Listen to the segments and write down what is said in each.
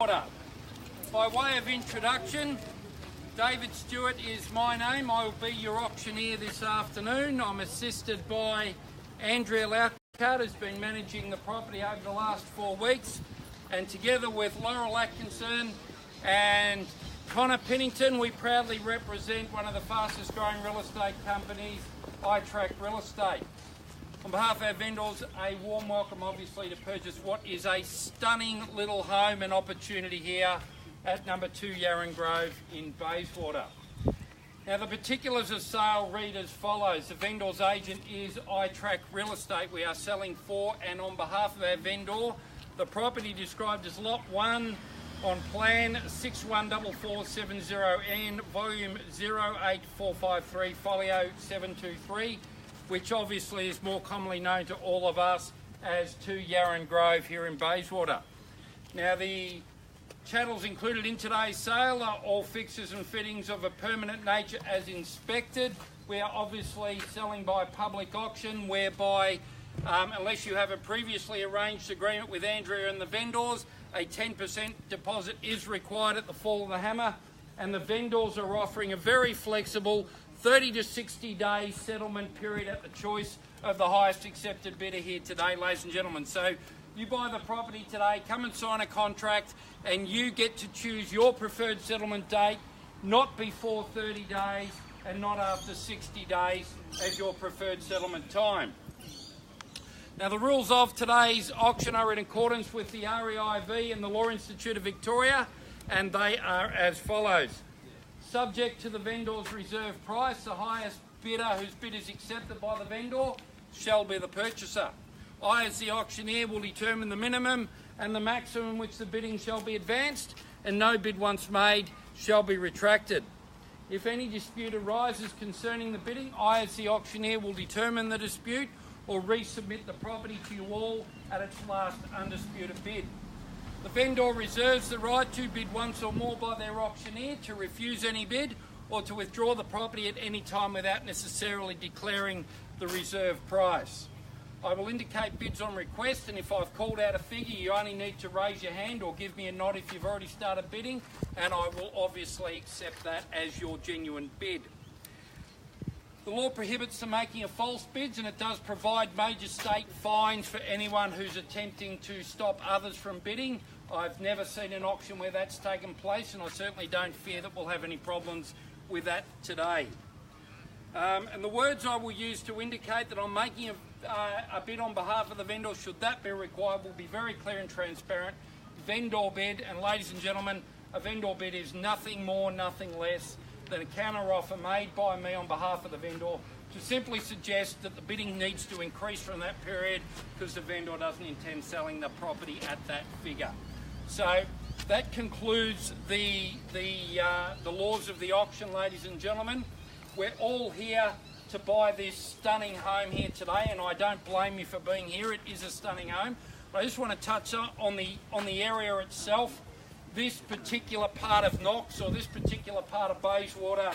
By way of introduction, David Stewart is my name. I will be your auctioneer this afternoon. I'm assisted by Andrea Lauckhart, who's been managing the property over the last 4 weeks, and together with Laurel Atkinson and Connor Pennington, we proudly represent one of the fastest growing real estate companies, iTrack Real Estate. On behalf of our vendors, a warm welcome obviously to purchase what is a stunning little home and opportunity here at number 2 Yarran Grove in Bayswater. Now the particulars of sale read as follows. The vendor's agent is iTrack Real Estate. We are selling for and on behalf of our vendor the property described as Lot 1 on plan 614470N, volume 08453, folio 723, which obviously is more commonly known to all of us as 2 Yarran Grove here in Bayswater. Now the chattels included in today's sale are all fixtures and fittings of a permanent nature as inspected. We are obviously selling by public auction, whereby unless you have a previously arranged agreement with Andrea and the vendors, a 10% deposit is required at the fall of the hammer, and the vendors are offering a very flexible 30 to 60 day settlement period at the choice of the highest accepted bidder here today, ladies and gentlemen. So you buy the property today, come and sign a contract, and you get to choose your preferred settlement date, not before 30 days and not after 60 days as your preferred settlement time. Now the rules of today's auction are in accordance with the REIV and the Law Institute of Victoria, and they are as follows. Subject to the vendor's reserve price, the highest bidder whose bid is accepted by the vendor shall be the purchaser. I, as the auctioneer, will determine the minimum and the maximum which the bidding shall be advanced, and no bid once made shall be retracted. If any dispute arises concerning the bidding, I, as the auctioneer, will determine the dispute or resubmit the property to you all at its last undisputed bid. The vendor reserves the right to bid once or more by their auctioneer, to refuse any bid, or to withdraw the property at any time without necessarily declaring the reserve price. I will indicate bids on request, and if I've called out a figure, you only need to raise your hand or give me a nod if you've already started bidding, and I will obviously accept that as your genuine bid. The law prohibits the making of false bids, and it does provide major state fines for anyone who's attempting to stop others from bidding. I've never seen an auction where that's taken place, and I certainly don't fear that we'll have any problems with that today. And the words I will use to indicate that I'm making a bid on behalf of the vendor, should that be required, will be very clear and transparent. Vendor bid, and ladies and gentlemen, a vendor bid is nothing more, nothing less than a counter offer made by me on behalf of the vendor to simply suggest that the bidding needs to increase from that period because the vendor doesn't intend selling the property at that figure. So that concludes the laws of the auction, ladies and gentlemen. We're all here to buy this stunning home here today, and I don't blame you for being here. It is a stunning home. But I just want to touch on the area itself. This particular part of Knox, or this particular part of Bayswater,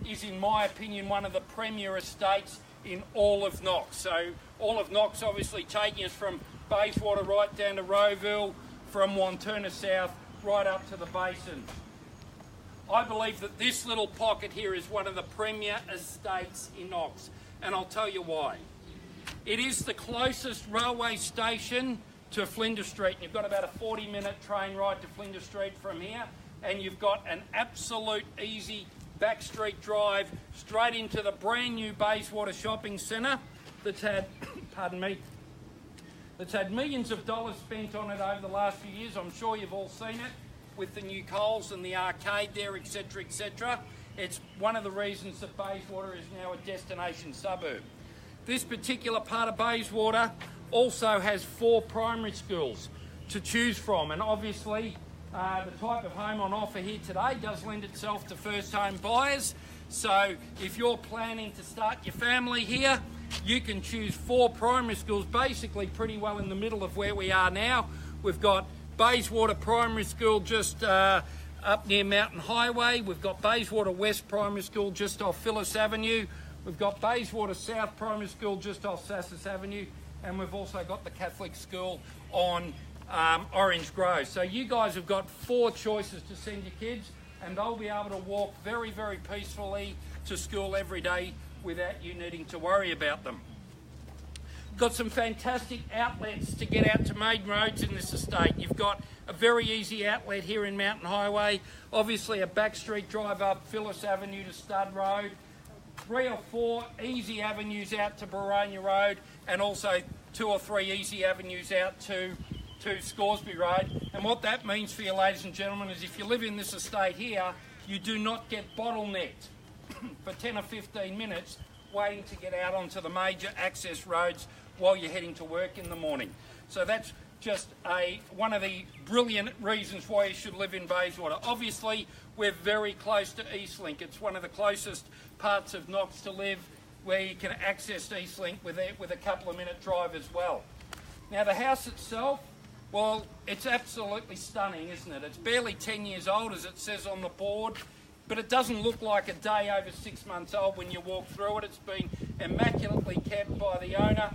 is in my opinion one of the premier estates in all of Knox. So all of Knox obviously taking us from Bayswater right down to Rowville, from Wanturna South right up to the basin. I believe that this little pocket here is one of the premier estates in Knox, and I'll tell you why. It is the closest railway station to Flinders Street. You've got about a 40-minute train ride to Flinders Street from here, and you've got an absolute easy backstreet drive straight into the brand new Bayswater shopping centre that's had, that's had millions of dollars spent on it over the last few years. I'm sure you've all seen it with the new Coles and the arcade there, etc., etc. It's one of the reasons that Bayswater is now a destination suburb. This particular part of Bayswater also has 4 primary schools to choose from, and obviously the type of home on offer here today does lend itself to first home buyers. So if you're planning to start your family here, you can choose 4 primary schools basically pretty well in the middle of where we are now. We've got Bayswater Primary School just up near Mountain Highway. We've got Bayswater West Primary School just off Phyllis Avenue. We've got Bayswater South Primary School just off Sassus Avenue, and we've also got the Catholic School on Orange Grove. So you guys have got 4 choices to send your kids, and they'll be able to walk very, very peacefully to school every day without you needing to worry about them. Got some fantastic outlets to get out to main roads in this estate. You've got a very easy outlet here in Mountain Highway, obviously a back street drive up Phyllis Avenue to Stud Road, 3 or 4 easy avenues out to Boronia Road, and also 2 or 3 easy avenues out to Scoresby Road. And what that means for you, ladies and gentlemen, is if you live in this estate here, you do not get bottlenecked for 10 or 15 minutes waiting to get out onto the major access roads while you're heading to work in the morning. So that's just one of the brilliant reasons why you should live in Bayswater. Obviously, we're very close to Eastlink. It's one of the closest parts of Knox to live where you can access Eastlink with a couple of minute drive as well. Now the house itself, well, it's absolutely stunning, isn't it? It's barely 10 years old, as it says on the board, but it doesn't look like a day over 6 months old when you walk through it. It's been immaculately kept by the owner.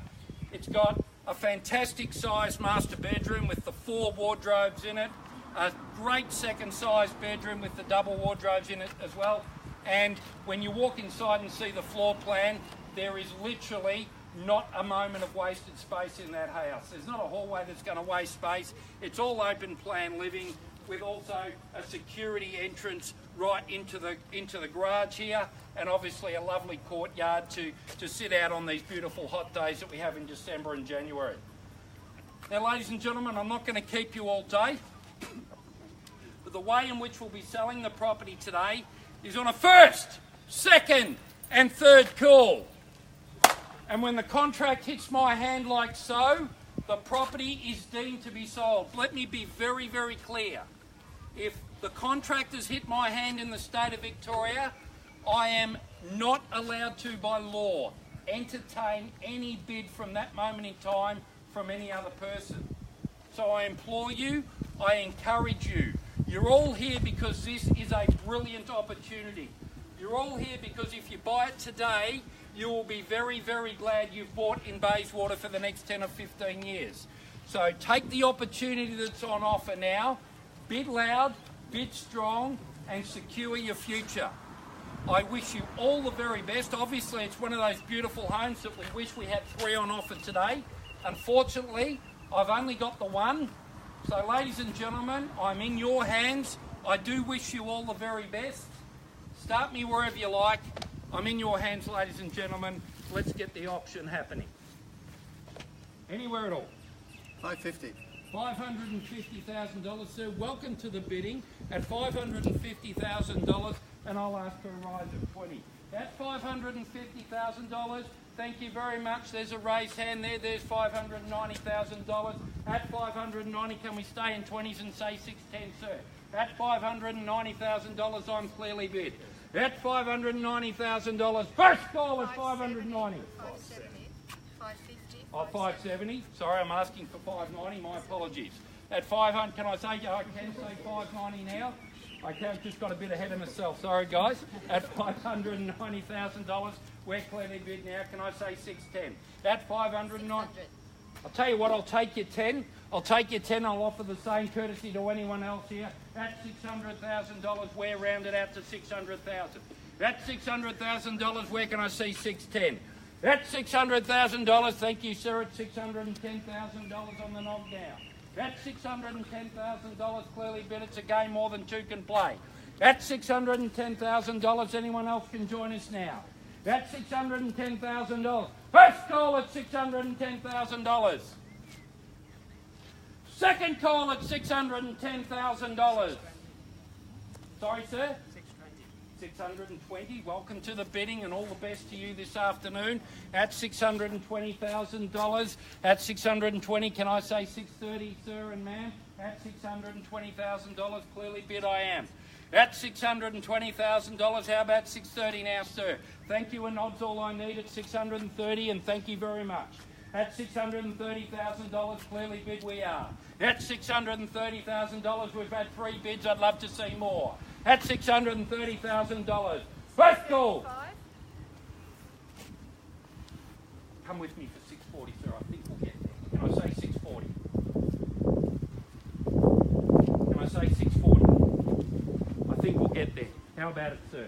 It's got a fantastic sized master bedroom with the 4 wardrobes in it, a great second sized bedroom with the double wardrobes in it as well. And when you walk inside and see the floor plan, there is literally not a moment of wasted space in that house. There's not a hallway that's going to waste space. It's all open plan living with also a security entrance right into the garage here, and obviously a lovely courtyard to sit out on these beautiful hot days that we have in December and January. Now, ladies and gentlemen, I'm not going to keep you all day, but the way in which we'll be selling the property today is on a first, second and third call. And when the contract hits my hand like so, the property is deemed to be sold. Let me be very, very clear. If the contract has hit my hand in the state of Victoria, I am not allowed to, by law, entertain any bid from that moment in time from any other person. So I implore you, I encourage you. You're all here because this is a brilliant opportunity. You're all here because if you buy it today, you will be very, very glad you've bought in Bayswater for the next 10 or 15 years. So take the opportunity that's on offer now, bid loud, bid strong, and secure your future. I wish you all the very best. Obviously, it's one of those beautiful homes that we wish we had 3 on offer today. Unfortunately, I've only got the 1. So, ladies and gentlemen, I'm in your hands. I do wish you all the very best. Start me wherever you like. I'm in your hands, ladies and gentlemen. Let's get the auction happening. Anywhere at all. $550. $550,000, sir. Welcome to the bidding at $550,000, and I'll ask for a rise of 20. That's $550,000. Thank you very much. There's a raised hand there. There's $590,000. At $590, can we stay in 20s and say 610, sir? At $590,000, I'm clearly bid. At $590,000, first call at $590. 550. Oh, 570. Sorry, I'm asking for 590. My apologies. At 500, can I say 590 now? I've just got a bit ahead of myself. Sorry, guys. At $590,000, we're clearly bid now. Can I say 610? At 590. I'll tell you what, I'll take your 10. I'll take your 10. I'll offer the same courtesy to anyone else here. At $600,000, we're rounded out to $600,000. At $600,000, where can I see 610? At $600,000, thank you, sir. At $610,000 on the knockdown. At $610,000, clearly bid. It's a game more than 2 can play. At $610,000, anyone else can join us now. At $610,000. First call at $610,000. Second call at $610,000. Sorry, sir? 620. Welcome to the bidding and all the best to you this afternoon. At $620,000. At $620, can I say 630, sir and ma'am? At $620,000, clearly bid I am. At $620,000, how about 630 now, sir? Thank you, and odds all I need at 630, and thank you very much. At $630,000, clearly bid we are. At $630,000, we've had 3 bids. I'd love to see more. At $630,000. First call. Come with me for 640, sir. I think we'll get there. Can I say 640? say 640? I think we'll get there. How about it, sir?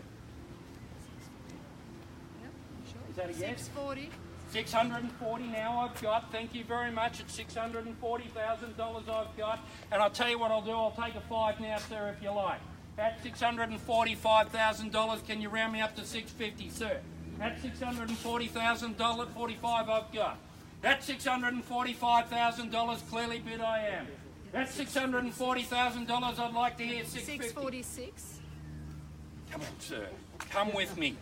Yep, sure. Is that a yes? 640. 640 now I've got. Thank you very much. It's $640,000 I've got. And I'll tell you what I'll do. I'll take a 5 now, sir, if you like. At $645,000, can you round me up to 650, sir? At $640,000, 45 I've got. At $645,000, clearly bid I am. At $640,000, I'd like to hear 650. 646. Come on, sir. Come with me.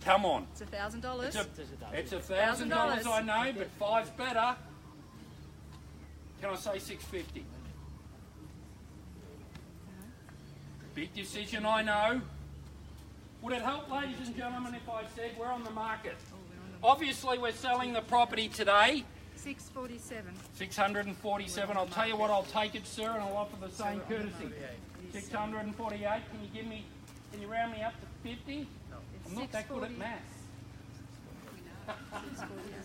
Come on. It's $1,000. It's $1,000, I know, but 5's better. Can I say 650? Big decision, I know. Would it help, ladies and gentlemen, if I said we're on the market? Obviously, we're selling the property today. 647. 647. I'll tell you what, I'll take it, sir, and I'll offer the same courtesy. 648. Can you round me up to 50? I'm not that good at maths.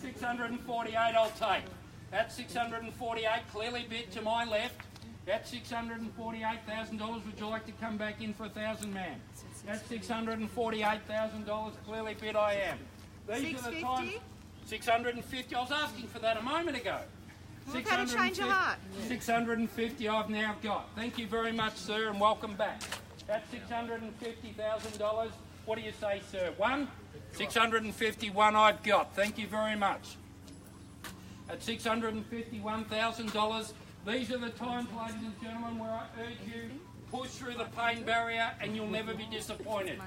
648 I'll take. That's 648, clearly bid to my left. That's $648,000. Would you like to come back in for 1,000, man? That's $648,000, clearly bid I am. These are the times. 650. I was asking for that a moment ago. Well, how to change your heart? 650 I've now got. Thank you very much, sir, and welcome back. That's $650,000. What do you say, sir? 1? 651 I've got. Thank you very much. At $651,000, these are the times, ladies and gentlemen, where I urge you, push through the pain barrier and you'll never be disappointed.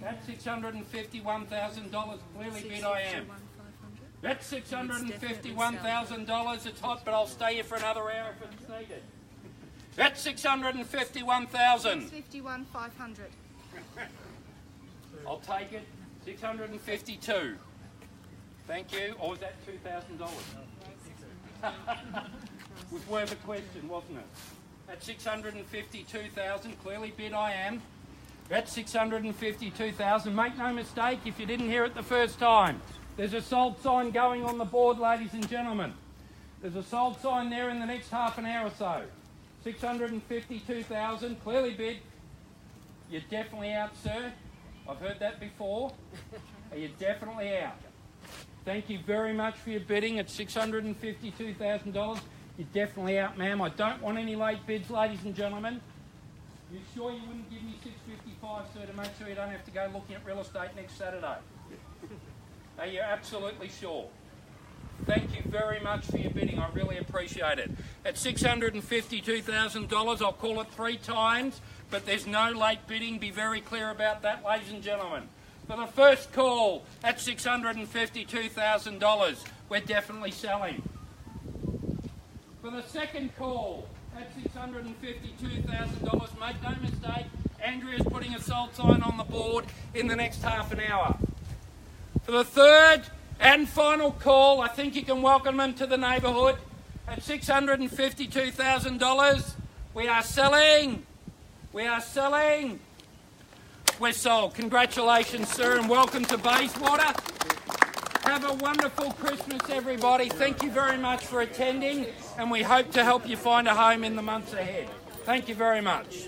That's $651,000, clearly bid I am. That's $651,000. It's hot, but I'll stay here for another hour if it's needed. That's $651,000. 651,500. I'll take it. 652. Thank you. Or was that $2,000? Which were the question, wasn't it? At 652,000, clearly bid I am. That's 652,000. Make no mistake, if you didn't hear it the first time, there's a sold sign going on the board, ladies and gentlemen. There's a sold sign there in the next half an hour or so. 652,000, clearly bid. You're definitely out, sir. I've heard that before. Are you definitely out? Thank you very much for your bidding at $652,000. You're definitely out, ma'am. I don't want any late bids, ladies and gentlemen. You sure you wouldn't give me $655, sir, to make sure you don't have to go looking at real estate next Saturday? Are you absolutely sure? Thank you very much for your bidding. I really appreciate it. At $652,000, I'll call it 3 times, but there's no late bidding. Be very clear about that, ladies and gentlemen. For the first call at $652,000, we're definitely selling. For the second call at $652,000, make no mistake, Andrea's putting a sold sign on the board in the next half an hour. For the third and final call, I think you can welcome them to the neighbourhood, at $652,000, we are selling. We are selling. We're sold. Congratulations, sir, and welcome to Bayswater. Have a wonderful Christmas, everybody. Thank you very much for attending, and we hope to help you find a home in the months ahead. Thank you very much.